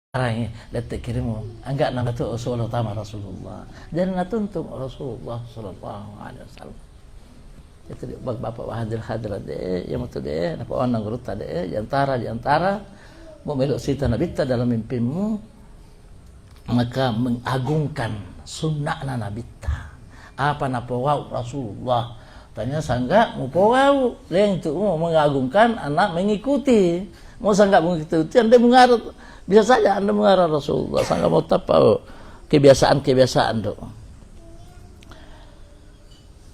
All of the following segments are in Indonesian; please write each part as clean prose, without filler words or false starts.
Arangnya detik kirimu enggak nang tu usul utama Rasulullah dan natuntung Rasulullah sallallahu alaihi wasallam itu bapak hadir de yang betul de apa orang nang tadi di antara mau melok sita nabi ta dalam mimpimu maka mengagungkan sunnah nabi ta apa napa wau Rasulullah tanya sangga mau pawau leng tu mau mengagungkan anak mengikuti mau sangga mengikuti anda mengarut. Bisa saja Anda mengarah Rasulullah sangat mau tahu kebiasaan do.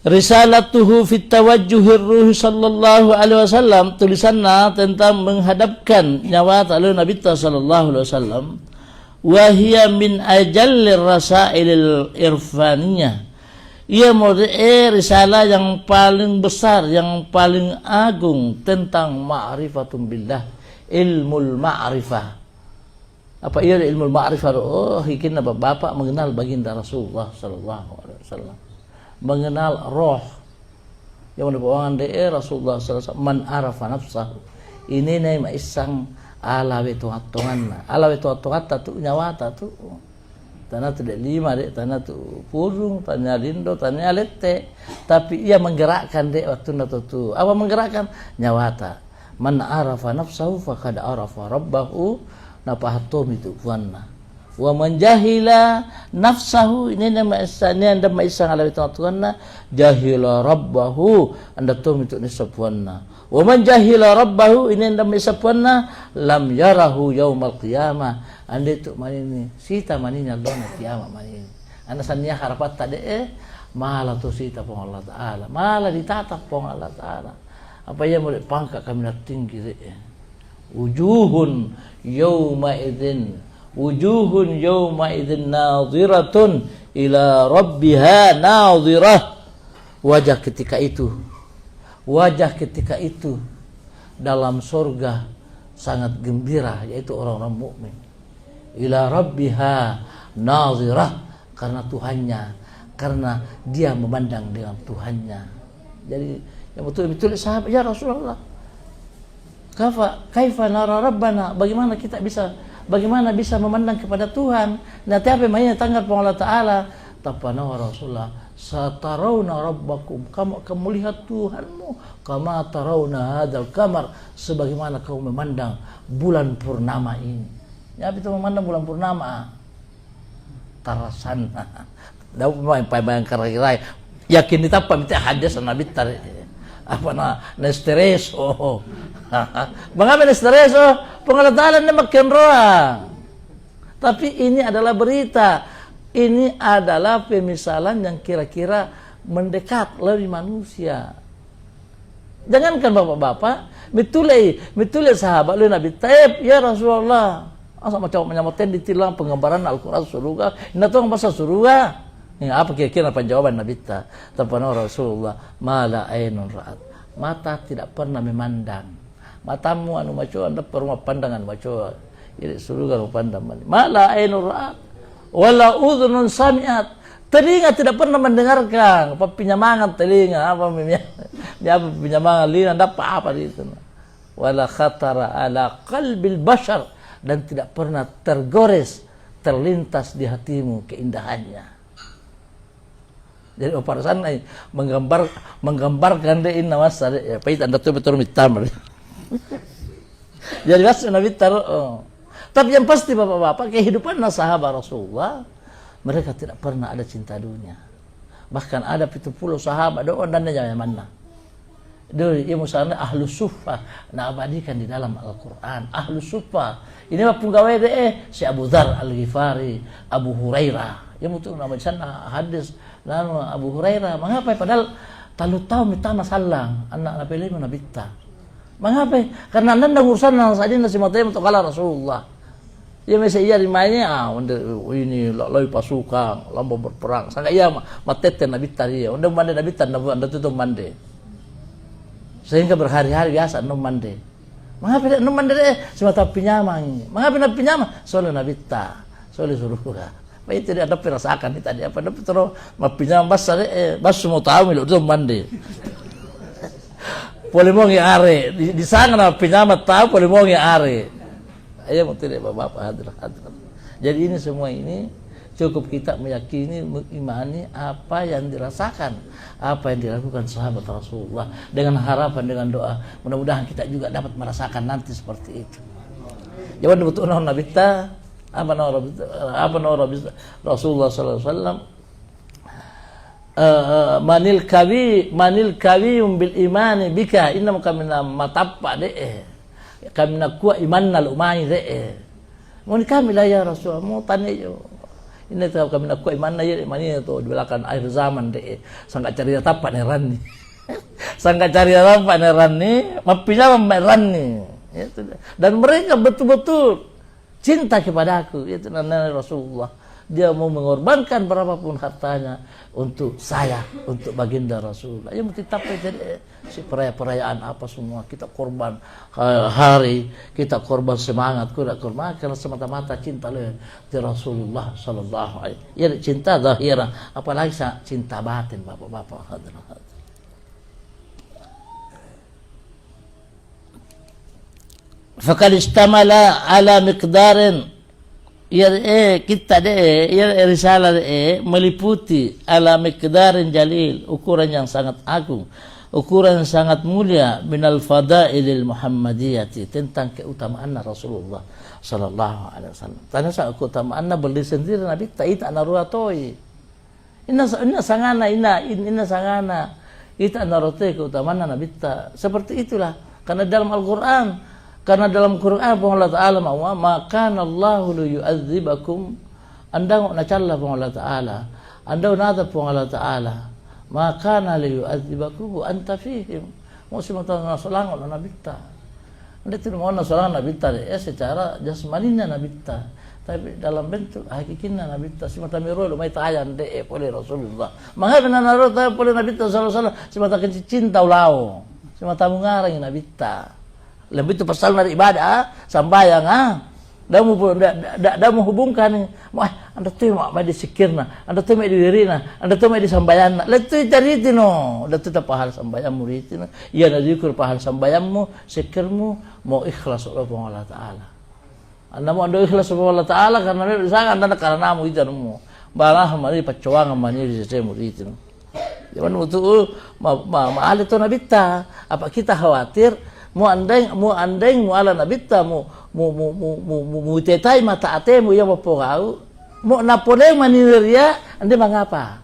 Risalatuhu fit tawajjuhir ruh sallallahu alaihi wasallam tulisannya tentang menghadapkan nyawa lalu Nabi sallallahu alaihi wasallam wa hiya min ajallir rasailil irfaniyah. Ia risalah yang paling besar, yang paling agung tentang ma'rifatun billah, ilmul ma'rifah. Apa ia ilmu ma'rifah? Oh, hikin bapak mengenal baginda Rasulullah sallallahu alaihi wasallam. Mengenal roh. Yang mana bawangan Rasulullah sallallahu alaihi wasallam man arafa nafsahu. Ini nih maisang alawi tuhat-tuhanna. Alawi tuhat-tuhat tu nyawa tu. Tanah tu lima tanah tu purung, tanah lindo, tanah lete. Tapi ia menggerakkan waktu tu. Apa menggerakkan? Nyawata. Man arafa nafsahu faqad arafa rabbahu. Napahatom itu kuanna wa manjahila nafsahu ini nama isang alawi tuanna jahila rabbahu anda tom itu nisapuanna wa manjahila rabbahu ini nama isapuanna lam yarahu yaumal qiyamah anda itu manini sita maninya dona kiamat manini anda sania harapat tadi malah tu sita pong Allah Ta'ala malah ditatap pong Allah Ta'ala apa yang boleh pangkat kami nak tinggi wujuhun yawma idzin nadhiratun ila rabbiha nadhirah wajah ketika itu dalam surga sangat gembira yaitu orang-orang mukmin ila rabbiha nadhirah karena Tuhannya karena dia memandang dengan Tuhannya jadi yang betul-betul sahabat ya Rasulullah kaifa nara rabbana bagaimana bisa memandang kepada Tuhan nanti apa mainnya tanggal Allah Ta'ala tapana Rasulullah satarawna rabbakum kamu lihat Tuhanmu kama tarawna hadzal qamar sebagaimana kamu memandang bulan purnama ini ya itu memandang bulan purnama tarasana dapat bayang kira-kira yakin ditapa minta hadis Nabi tar apa na stress mengapa stress pengetahuan na makin roa tapi ini adalah berita ini adalah pemisalan yang kira-kira mendekat lebih manusia jangankan bapak-bapak mitulai sahabat lu Nabi Taib ya Rasulullah asa macam menyamoten ditilang penggambaran Al-Quran surga ini tuh bahasa surga ini apa kira-kira jawaban Nabi ta tapana Rasulullah mala ainun ra'at mata tidak pernah memandang matamu anu maco anda perlu pandangan maco jadi surga anu pandang mala ainun ra'at wala udhunun sami'at telinga tidak pernah mendengarkan apa pinyamangan telinga apa pinyamangan lina apa itu wala khatara ala qalbil bashar dan tidak pernah tergores terlintas di hatimu keindahannya. Jadi oparasan menggambarkan deh ini nama saya pahit anda tuh betul mitam. Jadi mas Nabi taruh. Tapi yang pasti bapak-bapak kehidupan sahabat Rasulullah mereka tidak pernah ada cinta dunia. Bahkan ada 70 sahabat doa dan yang mana. Dulu ia misalnya ahlu suffah nak abadikan di dalam Al-Quran ahlu suffah ini mah penggawe si Abu Dzar Al-Ghifari Abu Hurairah ia mutu nama sana hadis lalu Abu Hurairah mengapa padahal talu tahu minta masalah anak napilih nabita mengapa karena anda urusan saja nasi matanya untuk kalah Rasulullah ia masih iya dimanya ini lalu pasukan lomba berperang sangat iya matete nabita dia unda mande nabita anda tutup mande sehingga berhari-hari biasa nom mande mengapa tidak nom mande semata pinyamang mengapa nak pinyamang soalnya nabita soalnya surga baik tidak ada perasakan tadi apa dapat terus mapinyamang bas semua tahu milu nom mande boleh mau ngi are di sana pinyamang tahu boleh mau ngi are Ayo tidak bapak-bapak hadirat. Jadi ini semua ini cukup kita meyakini, mengimani apa yang dirasakan, apa yang dilakukan sahabat Rasulullah, dengan harapan, dengan doa mudah-mudahan kita juga dapat merasakan nanti seperti itu. Jangan betul Nabi ta apa Nabi Rasulullah sallallahu alaihi wasallam manil kawi bil imani bika innam kamina matappa de kamina kuwa imanna lumai de mau kami lah ya Rasul mau tanya yo ini tahu kamina kuwa imanna ya mani itu di belakang akhir zaman de sangka cari tappa neran ni sangka cari tappa neran ni mapinya meran ni dan mereka betul-betul cinta kepada aku, itu namanya Rasulullah. Dia mau mengorbankan berapapun hartanya untuk saya, untuk baginda Rasulullah. Ya mesti tapi jadi si perayaan apa semua kita korban hari, kita korban semangat, kita korban karena semata-mata cinta oleh Rasulullah sallallahu alaihi wasallam. Ya cinta zahira, apalagi cinta batin bapak-bapak hadirin. Fakad istamala ala miqdarin kita risalah meliputi ala miqdarin jalil, ukuran yang sangat agung, ukuran yang sangat mulia, minal fadailil muhammadiyati, tentang keutamaan Rasulullah sallallahu alaihi wasallam. Tanya saya keutamaan beli sendiri nabi taita naruatoi inna sangana ita narote keutamaan nabi ta seperti itulah karena dalam Al-Qur'an. Karena dalam Quran Allah Ta'ala maka Allahu yu'adzibakum anda nacalla Allah Ta'ala anda nada Allah Ta'ala maka yu'adzibakum wa anta fihim mau semata nasolang na nabita anda tidak mau nasolang nabita secara jasmaninya nabita tapi dalam bentuk hakikinya nabita semata miro lumai tayan oleh Rasulullah maka benar narota oleh nabita sallallahu alaihi wasallam semata cinta ulau semata mengarang nabita lebih itu pasal dari ibadah sambayang dah menghubungkan anda tu mau di sikirna anda tu mau di wirina anda tu mau di sambayana letu cari itu no dah tu tak pahal sambayammu itu iya na zikir pahal sambayammu sikirmu mau ikhlas Allah Ta'ala anda mau anda ikhlas Allah Ta'ala karena misalkan anda karena namu itu mu balah mari pacuang mani di semu itu jangan betul mahal itu nabita apa kita khawatir mu andeng mu ala nabita mu tetai mata atemu ya mapogau mu napole maniria ande mengapa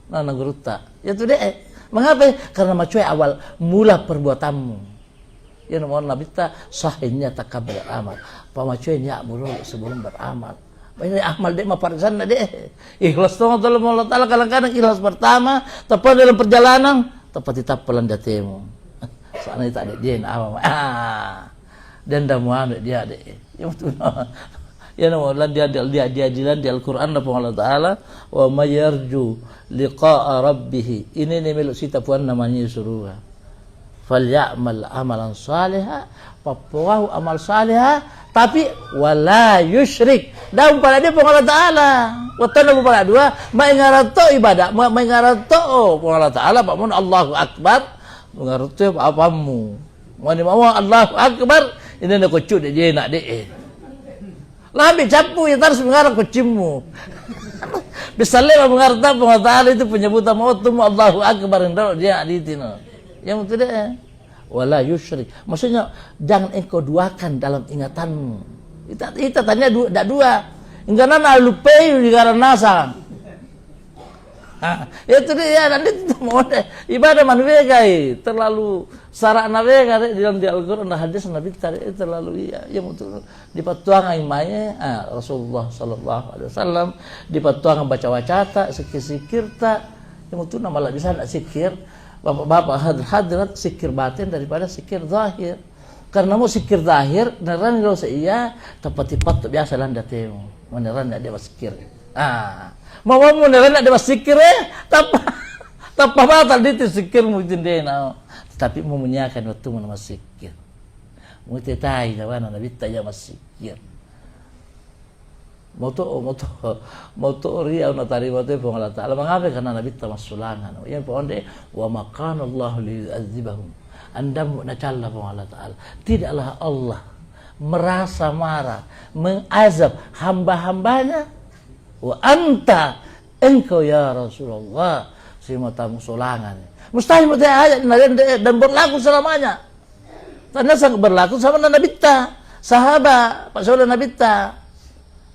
na naguruta ya tu deh mengapa karena macuai awal mula perbuatanmu ya nomor nabita sahihnya takabur amal pamacuai nya mulu sebelum beramal banyak amal deh maparisan deh ikhlas to Allah Ta'ala kadang-kadang ikhlas pertama tepat dalam perjalanan tepat tetap pelandatemu soalnya tak ada dia apa dan dah muan dia ada yang betul ya nama dia jalan di Al-Quran Allah Ta'ala wa mayarju liqa'a rabbih ini milik sita puan namanya suruh falyamal amalan salihah papuahu amal salihah tapi wala yusyrik dan pada dia Allah Ta'ala watana pada dua mengarato ibadah mengarato Allah Ta'ala pamun Allahu Akbar mengerti apa-apamu mau Allahu Akbar ini nak kucut dia nak deh lah ambil capu ya harus mengarang kucingmu bisa lewat mengerti Allah Ta'ala itu penyebutan mautum Allahu Akbar dia di sini yang betul deh wala yusyrik maksudnya jangan engkau duakan dalam ingatanmu kita tanya dua enggak nana lupai di karena nasa itu dia nanti mau deh ibadah manusia guys terlalu sarana vega dalam di Al-Quran dan hadis Nabi tadi terlalu ya betul dipatuang imanya Rasulullah sallallahu alaihi wasallam dipatuang baca wacata sikir tak yang betul nama lah bisa nak sikir bapak-bapak hadirat sikir batin daripada sikir zahir karena mau sikir zahir neran lo saya tepat biasa landa temu meneran dia sikir mau neran ada sikir tapa batal itu sikir mungkin dia tapi mau menyakan waktu mana sikir mau tetai jawana nabi tanya sikir moto ria una tarima te pon Allah Ta'ala mengapa karena nabi tamassulangan ya pon de wa maqana Allah li yu'adzibahum anda nacalla pon Allah Ta'ala tidaklah Allah merasa marah, mengazab hamba-hambanya. Wa anta, engkau ya Rasulullah, si matamu solangan. Mustahil mesti ayat dan berlaku selamanya. Karena sangat berlaku sama Nabi ta, sahabat, Pak Solan Nabi ta.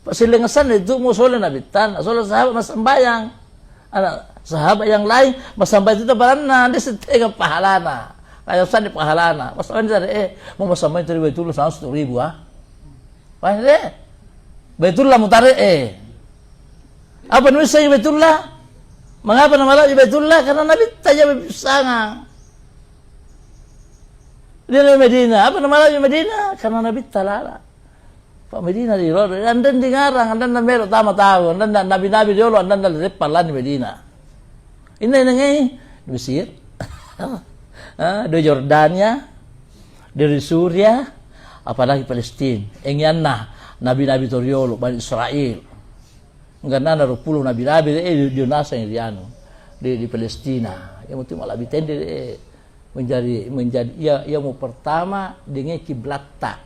Pak Silingasan itu mau Solan Nabi ta, Solan sahabat mas sembayang. Anak sahabat yang lain mas sampai itu barana dia setengah pahalana. Kayak sana pahalana. Mas sampai mau mas sampai itu Baitullah 100.000 Wah deh. Baitullah mutare Apa nulis saya Baitullah? Mengapa nama Allah Baitullah? Karena Nabi tajam sangat. Dia Nabi Medina. Apa nama Allah Medina? Karena Nabi talala. Pak Medina di rodo. Andan di ngarang, andan merok tama tahu, andan Nabi-Nabi di Allah, andan dari palan di Medina. Ini di Mesir, di Jordania, dari Suria, apalagi Palestina. Engyanna Nabi-Nabi Toriolo, Bani Israel. Enggak ada 20 Nabi-Nabi di Nasa yang di Palestina. Yang mesti malah bitende menjadi ia mau pertama dengan kiblat tak.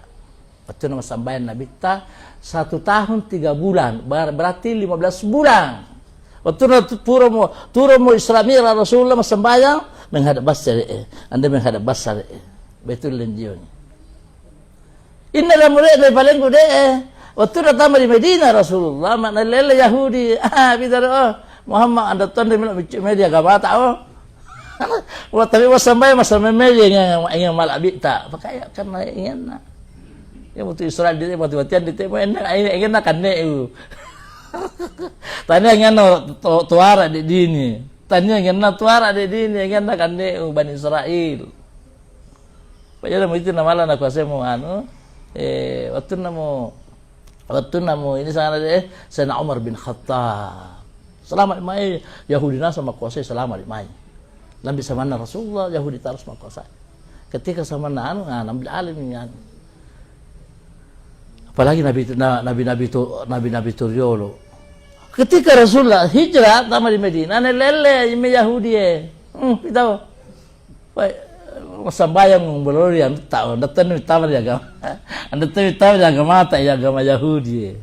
Waktu nama sambayan Nabi ta 1 tahun 3 bulan, berarti 15 bulan. Waktu turun mau Islamir Rasulullah sembahyang menghadap basar Anda menghadap basar betul lendion. Inna mulai dari paling gede. Waktu datang di Medina Rasulullah makna lele Yahudi bidar Muhammad Anda tuan di media agama tahu. Tapi sampai masa media yang malabi tak pakai karena ingin ya waktu Israel dia mati-matian di temo ingin nak kene tanya ingin tuara di dini tanya ingin tuara di dini ingin nak kene Bani Israel payah itu nama lah nak kuasa mau waktu namo ini sangat Sayyidina Umar bin Khattab selamat mai Yahudi sama kuasa selamat mai lambi sama Rasulullah Yahudi terus makuasa ketika sama nambil alim ini apalagi Nabi Turiolo. Ketika Rasulullah hijrah sama di Medina, lele ini Yahudi tahu. Sambayang belorian tahu, datang tahu dia agama. Anda tahu dia agama tak agama Yahudi.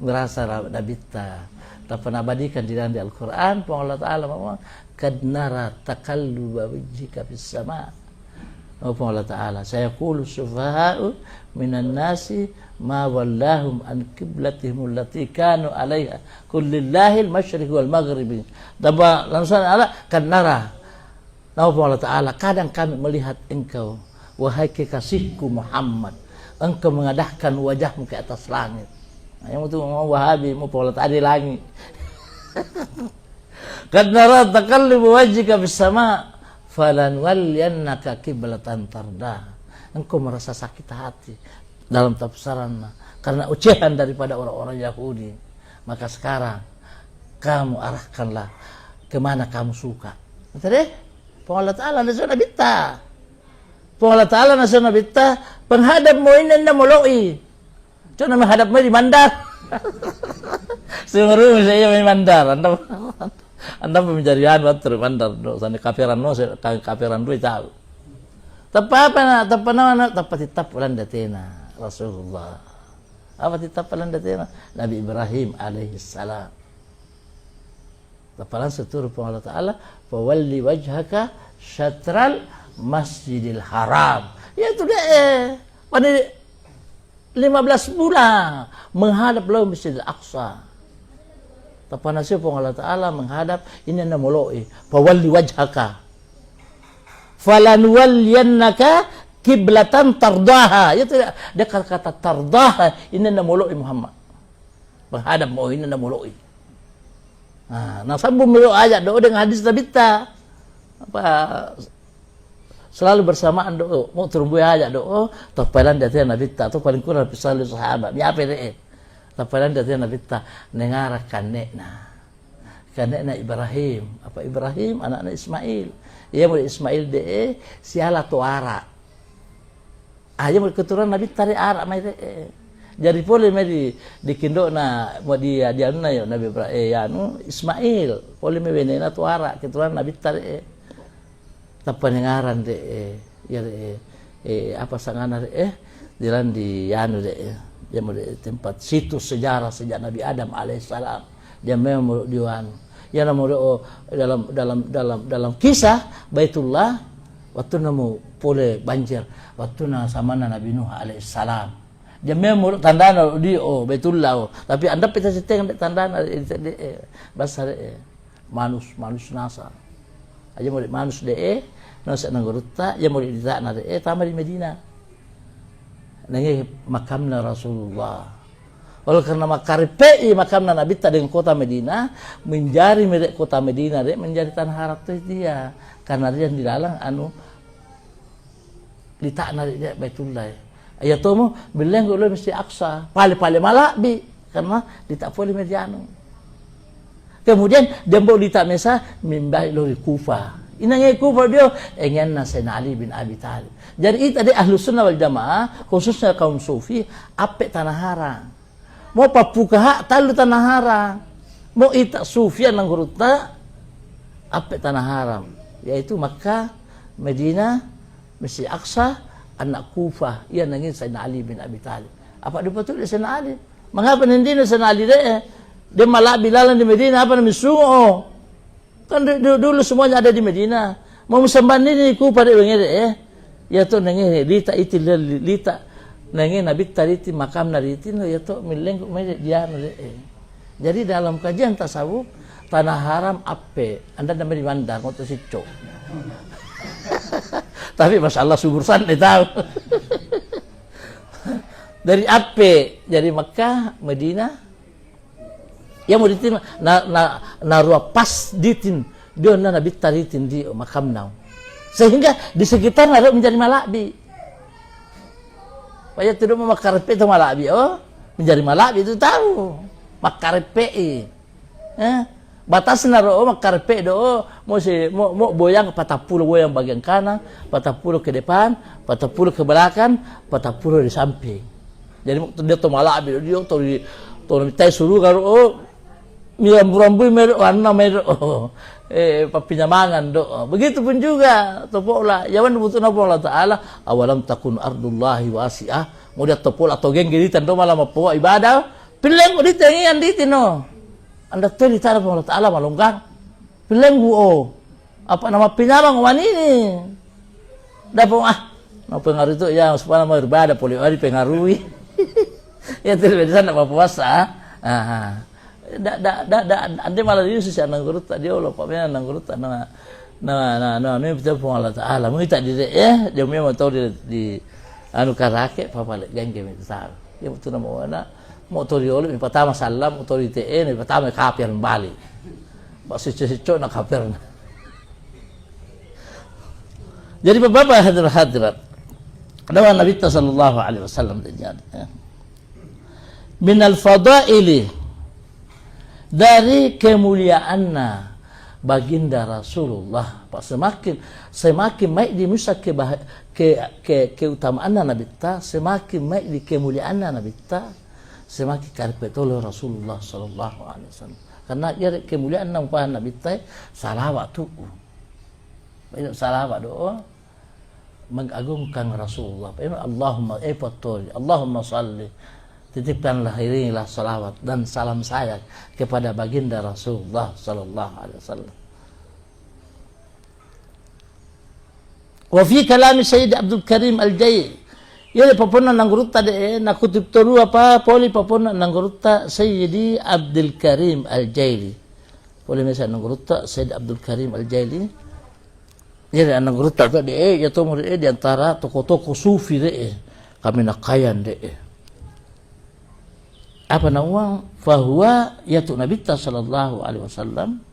Merasa Nabi ta. Tapi nabadikan di dalam Al-Qur'an, Allah Taala ngomong, "Kad nara taqalluba wajhika fis sama'." Allah Ta'ala saya qulu sufaha'u minan nasi ma wallahum an qiblatihim allati kanu 'alaiha kullillahi al-masyriq wal maghrib daba langsung Allah kan nara Allah Ta'ala kadang kami melihat engkau wahai kekasihku Muhammad engkau mengadahkan wajahmu ke atas langit yang itu mau Wahabi mau Allah Ta'ala di langit kad nara taqallubu wajhika fis sama' falan waliyannaka kiblatan tardah engkau merasa sakit hati dalam tafsiran karena ucehan daripada orang-orang Yahudi maka sekarang kamu arahkanlah kemana kamu suka betul Allah Ta'ala nasana bitta Allah Ta'ala nasana bitta penghadap mo inna muloi cuma menghadap mo di mandar seluruh saya di mandar anda pemijarian waktu mandar do sana kafiran no kafiran dua tahu apa tetap landatena Rasulullah apa tetap landatena Nabi Ibrahim alaihi salam tapalan setur Allah Ta'ala fawalli wajhaka syatral masjidil haram ya itu deh pada 15 bulan menghadap lo Masjidil Aqsa tapanasih Allah Ta'ala menghadap ini namoloi fawalli wajhaka falanwalliyannaka kiblatan tardaha ya tidak dia kata tardaha ini namoloi Muhammad menghadap mau ini namoloi nah sambung melo ayat doa dengan hadis Nabi ta apa selalu bersamaan doa mau terumbu ayat doa tapalan dari Nabi ta atau paling kurang pisalu sahabat ya apa deh tapalan dari Nabi ta nengarak kanekna Ibrahim apa Ibrahim anak-anak Ismail ia mulai Ismail de siala tuara aja mulai keturunan Nabi tarik arak mai jadi boleh mai di kindo na mau dia na ya Nabi Ibrahim Ismail boleh mai benena tuara keturunan Nabi tarik tapan ngaran de ya apa sangana di anu deh, dia mau di tempat situs sejarah sejak Nabi Adam alaihissalam. Dia memang mau diwan. Ya mau dalam kisah Baitullah waktu namu pole banjir, waktu na sama Nabi Nuh alaihissalam. Dia memang tanda di Baitullah. Tapi anda pita seteng tanda bahasa manus nasa. Aja mau manus nasa nangguruta, ya mau di sana tambah di Medina. Nanti makamna Rasulullah. Oleh karena makaripe makamna Nabi dengan kota Medina, menjadi milik kota Medina menjadi tanah harap dia. Karena dia di dalam letakna dia Baitullah. Ya tomo bilang gue mesti aksa, pale malabi karena letak pole mediano. Kemudian dia bawa letak mesa mimbai lori Kufa. Inangnya Kufa dia ingin Sayyidina Ali bin Abi Thalib. Jadi itu tadi Ahlus Sunnah wal Jamaah, khususnya kaum Sufi, apik tanah harang. Mau papukaha talu tanah harang. Mau ita Sufian nang huruta apik tanah haram, yaitu Makkah, Medina, Masjid Aqsa, anak Kufa. Ia nangin Sayyidina Ali bin Abi Thalib. Apa dia betul Sayyidina Ali? Mengapa nanti Sayyidina Ali dia malah bilalan di Medina apa namanya sungo? Kan dulu semuanya ada di Medina. Mau sembah ini Kufa dia bengere ya to nangin lita itu lita nangin Nabi tariti makam nariti no ya to mileng dia Jadi dalam kajian tasawuf tanah haram ape anda namanya di Bandar mau sico. Tapi masalah subursan dia tahu. Dari ape jadi Makkah, Medina, ya mau ditin narua pas ditin dia Nabi taritin di makam nau. Sehingga di sekitar ada menjadi malabi. Paya tidak mau makarpe itu malabi, menjadi malabi itu tahu makarpe. Batas naro makarpe do mau boyang 40 boyang bagian kanan, 40 ke depan, 40 ke belakang, 40 di samping. Jadi dia to malabi dia to minta suruh karo mirambu warna merah papinyamangan do. Begitupun juga topola. Yawan butuh Allah Taala awalam takun ardullahi wasi'ah. Mau dia topola atau geng gilitan do malam apa ibadah. Pileng di tengian di tino. Anda tuh di tanah Allah Taala malungkang. Pileng apa nama pinyamang wan ini. Dapat no pengaruh itu ya supaya mau ibadah poli hari pengaruhi. Ya terus sana apa puasa. Ande malah dia sih nang gurut dia lo pak nang gurut ini betul pun Allah Taala mau tak dia dia memang tahu di anu karake papa geng itu tahu dia betul nama mana mau tahu dia oleh pertama salam mau tahu ini pertama kafir bali pak sico nak kafir. Jadi bapak hadirat dalam Nabi sallallahu alaihi wasallam terjadi min al-fadaili dari kemuliaannya baginda Rasulullah. Pak semakin baik di musa keutamaan Nabi ta, semakin baik di kemuliaan Nabi ta, semakin karpetolo Rasulullah sallallahu alaihi wasallam. Karena dia kemuliaan Nabi ta salawat tu. Banyak salawat doa mengagungkan Rasulullah. Allahumma Allahumma salli titipkanlah irilah salawat dan salam saya kepada baginda Rasulullah sallallahu alaihi wasallam. Wa fi kalam Sayyid Abdul Karim Al-Jaili. Ya papona nanggurutta nakutip toru apa poli papona nanggurutta Sayyidi Abdul Karim Al-Jaili. Poli mesa nanggurutta Sayyid Abdul Karim Al-Jaili. Ya nanggurutta ya to di antara toko-toko sufi kami nakayan apa nama fahuwa yaitu Nabi sallallahu alaihi wasallam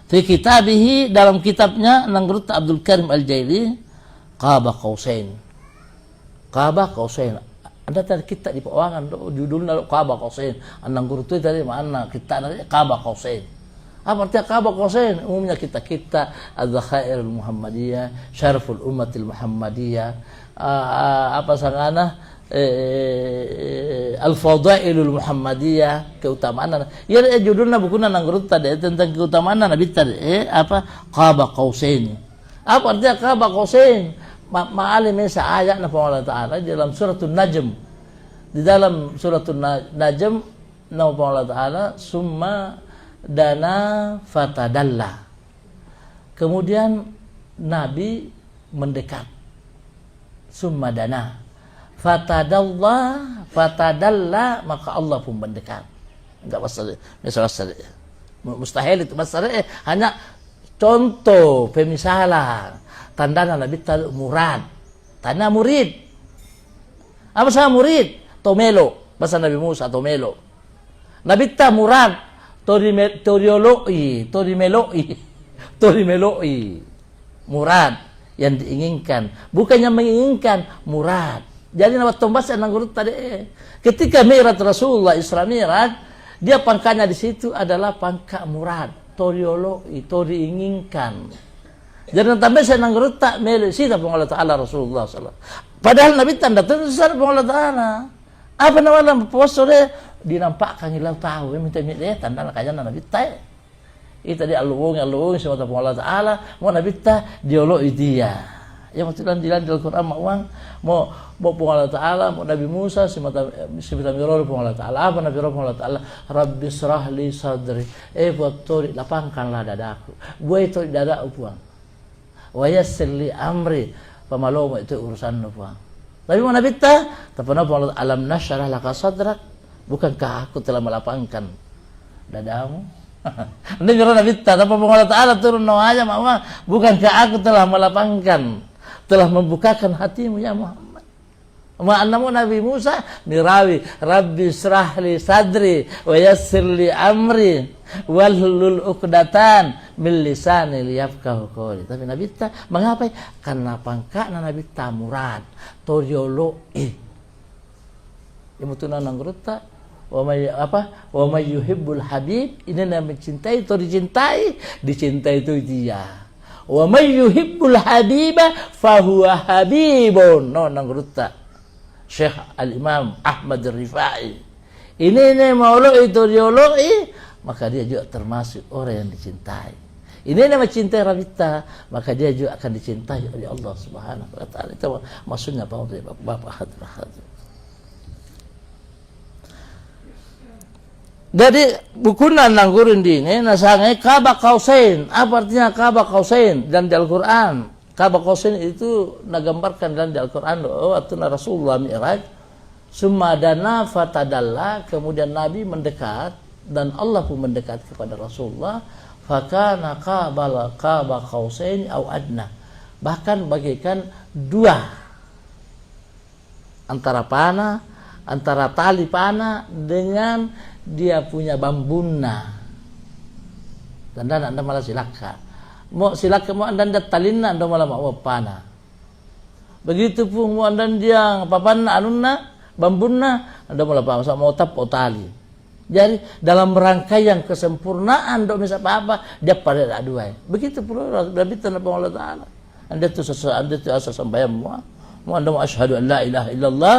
fi kitabihi dalam kitabnya Nangrut Abdul Karim Al-Jaili Qaba Qausain ada tadi kita di pewangan judulnya Qaba Qausain Nangrut itu dari mana kita dari Qaba Qausain apa artinya Qaba Qausain umumnya kita Az-Zakhairul Muhammadiyah Syaraful Ummatil Muhammadiyah apa sangana Al-Fadailul Muhammadiyah keutamaan. Ya judulnya bukunya nanggurut tadi tentang keutamaan Nabi tadi apa Qaba Qausain. Apa artinya Qaba Qausain? ma'alim sa ayat na Allah Ta'ala di dalam suratul Najm. Di dalam suratul Najm na Allah Ta'ala summa dana fatadalla. Kemudian Nabi mendekat. Summa dana fatadalla, maka Allah pun mendekat. Enggak masalah. Mustahil itu masalah, hanya contoh pemisalan. Tandana Nabi murad. Tanda murid. Apa sama murid? Tomelo. Bahasa Nabi Musa tomelo. Nabi ta murad. Torimeloi. Murad yang diinginkan. Bukannya menginginkan, murad. Jadi nama tombas yang nangurut tadi. Ketika Mi'raj Rasulullah Isra Mi'raj, dia pangkatnya di situ adalah pangkat murad. Torioloi, diinginkan. Jadi tambah saya nangurut tak melisi tak Allah Ta'ala Rasulullah SAW. Padahal Nabi tanda tersesat Allah Ta'ala. Apa nama puasa dia dinampakkan hilang tahu. Minta tanda nakanya Nabi tak. Itu tadi alung semua Allah Ta'ala. Mau Nabi tak dioloi dia. Yang maksudnya di Al-Quran mau Allah Ta'ala, mau Nabi Musa semata mirol Allah Ta'ala. Apa Nabi Allah Ta'ala? Rabbi srah li sadri. Buat tori lapangkanlah dadaku. Buat tori dadaku puang. Wa yassir li amri, pamalo itu urusan puang. Tapi mau Nabi tak pernah Allah alam nasyarah laka sadrak. Bukankah aku telah melapangkan dadamu? Ini kira Nabi tak apa Allah Ta'ala turun aja mama. Bukankah aku telah melapangkan, telah membukakan hatimu ya Muhammad. Ma'anamu Nabi Musa mirawi Rabbi srah li sadri wa yassir li amri wahlul uqdatan min lisani liyafqahu qawli. Tapi Nabi ta mengapa? Karena pangkatna Nabi ta murad toriolo imutuna nangruta wa may yuhibbul habib, ini namanya mencintai atau dicintai itu dia. Wa may yuhibbul habiba fahuwa habibun. No nangruta Syekh Al-Imam Ahmad Rifai. Ini mauloi torioloi, maka dia juga termasuk orang yang dicintai. Ini nama cintai Rabita, maka dia juga akan dicintai oleh Allah Subhanahu wa Ta'ala. Itu maksudnya Bapak Hadir. Jadi bukunan nanggurin dini nasangai Kaba Qausain. Apa artinya Kaba Qausain? Dan di Al-Quran Kaba Qausain itu nagambarkan dalam di Al-Quran waktu Rasulullah Mi'raj. Summa dana fatadalla, kemudian Nabi mendekat dan Allah pun mendekat kepada Rasulullah. Fakana Kaba Qausain au adna. Bahkan bagaikan dua antara tali panah dengan dia punya bambuna. Dan anda malah silaka. Mau silaka mau anda talina anda malah mau panah. Begitu pun mau anda dia papanna anunna bambuna anda malah mau tap tali. Jadi dalam rangkaian kesempurnaan dok bisa apa dia pada dua. Begitu pula Nabi tanpa Allah Taala. Anda tu asal sembahyang mau anda mau asyhadu an la ilaha illallah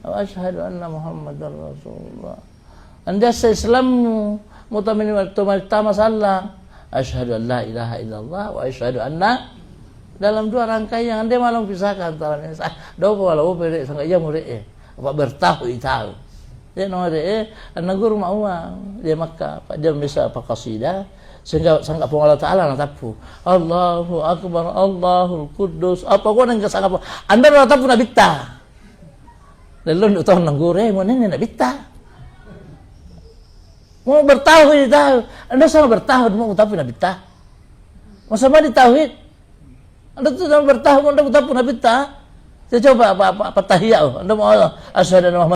wa asyhadu anna Muhammadar Rasulullah. Anda se-Islammu mutamin tama salah asyhadu an la ilaha illallah wa asyhadu anna, dalam dua rangkaian Anda malah pisahkan antara ini. Do walau bere sangat ya murid apa bertahu itu. Dia no de anagur mau dia Makkah dia bisa apa qasidah sehingga sangat Allah Taala natapu Allahu akbar Allahul Quddus apa gua nang sangat Anda natapu Nabi ta. Lalu tahu nanggure mau ini nak bita. Mau bertauhid tahu. Anda sama bertauhid mau tapi nak bita. Masa mana ditauhid? Anda tu sama bertauhid mau tapi nak bita. Saya coba apa tahiyat. Anda mau asyhadu anna